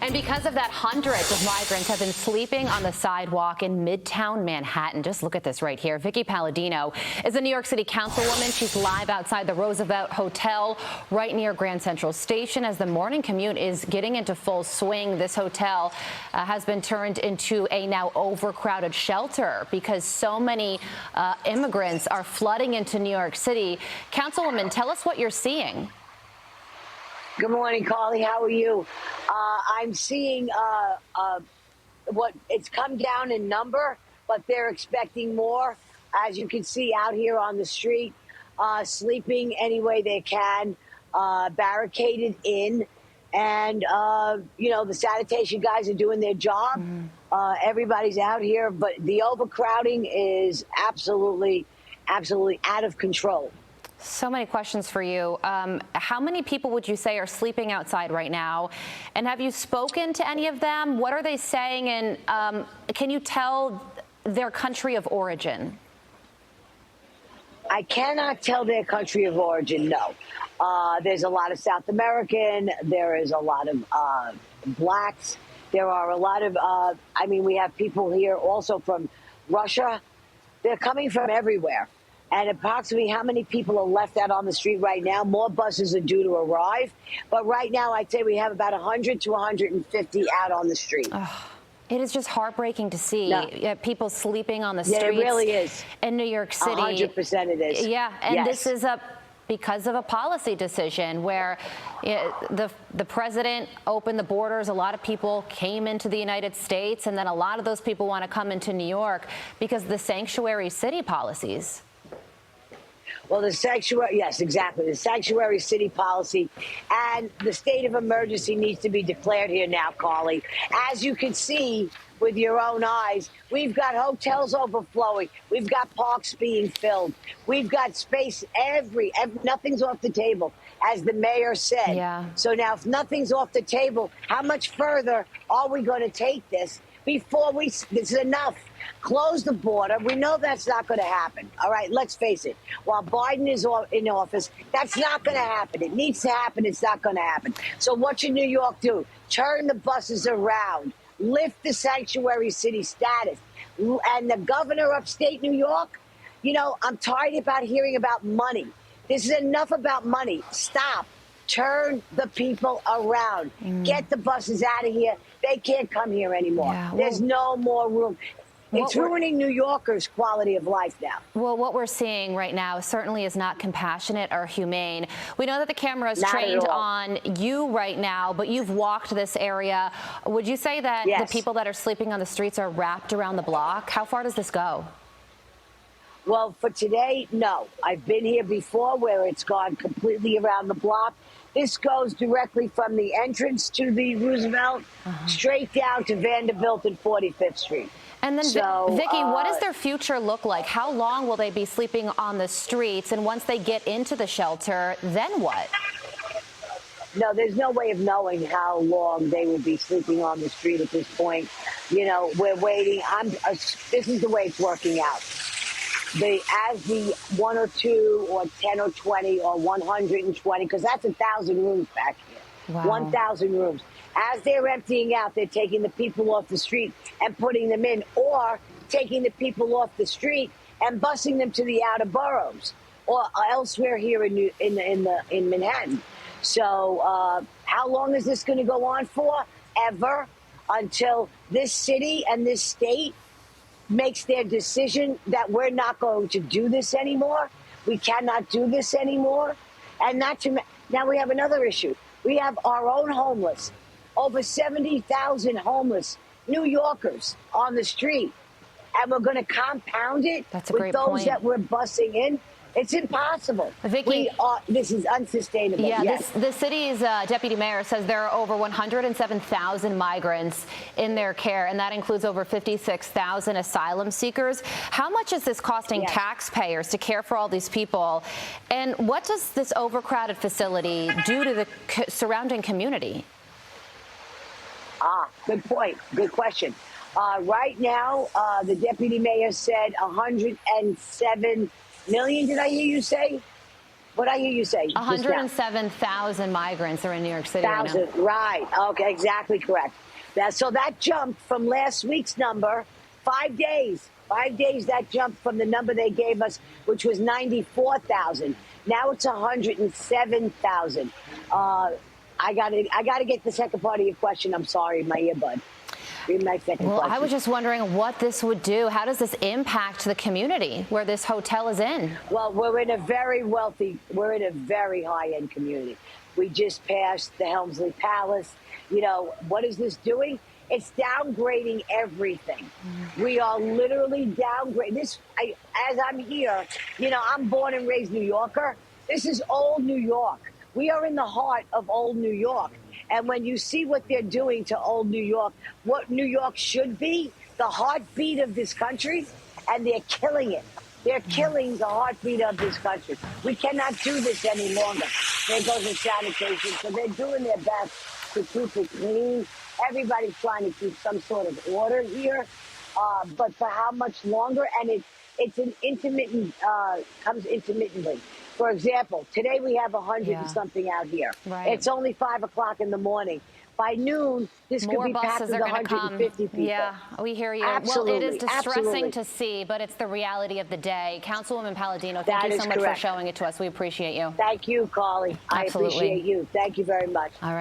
And because of that, hundreds of migrants have been sleeping on the sidewalk in Midtown Manhattan. Just look at this right here. Vickie Paladino is a New York City Councilwoman. She's live outside the Roosevelt Hotel right near Grand Central Station as the morning commute is getting into full swing. This hotel has been turned into a now overcrowded shelter because so many immigrants are flooding into New York City. Councilwoman, tell us what you're seeing. Good morning, Carly. How are you? I'm seeing what it's come down in number, but they're expecting more. As you can see out here on the street, sleeping any way they can, barricaded in. And, you know, the sanitation guys are doing their job. Everybody's out here, but the overcrowding is absolutely out of control. So many questions for you. How many people would you say are sleeping outside right now? And have you spoken to any of them? What are they saying? And can you tell their country of origin? I cannot tell their country of origin, no. There's a lot of South American. There is a lot of blacks. There are a lot of, I mean, we have people here also from Russia. They're coming from everywhere. And approximately how many people are left out on the street right now? More buses are due to arrive. But right now, I'd say we have about 100 to 150 out on the street. Oh, it is just heartbreaking to see people sleeping on the streets. Yeah, it really is. In New York City. 100% it is. Yeah, and this is because of a policy decision where the president opened the borders. A lot of people came into the United States, and then a lot of those people want to come into New York because of the sanctuary city policies. Well, the sanctuary, yes, exactly. The sanctuary city policy and the state of emergency needs to be declared here now, Carly. As you can see with your own eyes, we've got hotels overflowing. We've got parks being filled. We've got space nothing's off the table, as the mayor said. Yeah. So now if nothing's off the table, how much further are we going to take this before this is enough? Close the border. We know that's not going to happen. All right, let's face it. While Biden is in office, that's not going to happen. It needs to happen. It's not going to happen. So what should New York do? Turn the buses around. Lift the sanctuary city status. And the governor of upstate New York, you know, I'm tired about hearing about money. This is enough about money. Stop. Turn the people around. Get the buses out of here. They can't come here anymore. Yeah, there's no more room. It's ruining New Yorkers' quality of life now. Well, what we're seeing right now certainly is not compassionate or humane. We know that the camera is trained on you right now, but you've walked this area. Would you say that the people that are sleeping on the streets are wrapped around the block? How far does this go? Well, for today, no. I've been here before where it's gone completely around the block. This goes directly from the entrance to the Roosevelt straight down to Vanderbilt and 45th Street. And then, Vickie, what does their future look like? How long will they be sleeping on the streets? And once they get into the shelter, then what? No, there's no way of knowing how long they will be sleeping on the street at this point. You know, we're waiting. This is the way it's working out. As the 1 or 2 or 10 or 20 or 120, because that's 1,000 rooms back here. Wow. 1,000 rooms. As they're emptying out, they're taking the people off the street and putting them in, or taking the people off the street and busing them to the outer boroughs or elsewhere here in Manhattan. So how long is this going to go on for? Ever, until this city and this state makes their decision that we're not going to do this anymore. We cannot do this anymore. And now we have another issue. We have our own homeless. Over 70,000 homeless New Yorkers on the street. And we're going to compound it with those that we're busing in. It's impossible. Vickie, this is unsustainable. Yeah, the city's deputy mayor says there are over 107,000 migrants in their care, and that includes over 56,000 asylum seekers. How much is this costing taxpayers to care for all these people? And what does this overcrowded facility do to the surrounding community? Good point. Good question. Right now, the deputy mayor said 107 million, did I hear you say? What I hear you say? 107,000 migrants are in New York City right now. Right. Okay, exactly correct. So that jumped from last week's number, 5 days. 5 days that jumped from the number they gave us, which was 94,000. Now it's 107,000. I gotta get the second part of your question. I'm sorry, my earbud. My second question. I was just wondering what this would do. How does this impact the community where this hotel is in? Well, we're in a very high-end community. We just passed the Helmsley Palace. You know, what is this doing? It's downgrading everything. We are literally downgrading this. As I'm here, you know, I'm born and raised New Yorker. This is old New York. We are in the heart of old New York. And when you see what they're doing to old New York, what New York should be, the heartbeat of this country, and they're killing it. They're killing the heartbeat of this country. We cannot do this any longer. There goes the sanitation. So they're doing their best to keep it clean. Everybody's trying to keep some sort of order here. But for how much longer? And it's an intermittent, comes intermittently. For example, today we have 100 and something out here. Right. It's only 5 o'clock in the morning. By noon, this could be packed with 150 people. Yeah, we hear you. Absolutely. Well, it is distressing to see, but it's the reality of the day. Councilwoman Paladino, thank you so much for showing it to us. We appreciate you. Thank you, Carly. I appreciate you. Thank you very much. All right.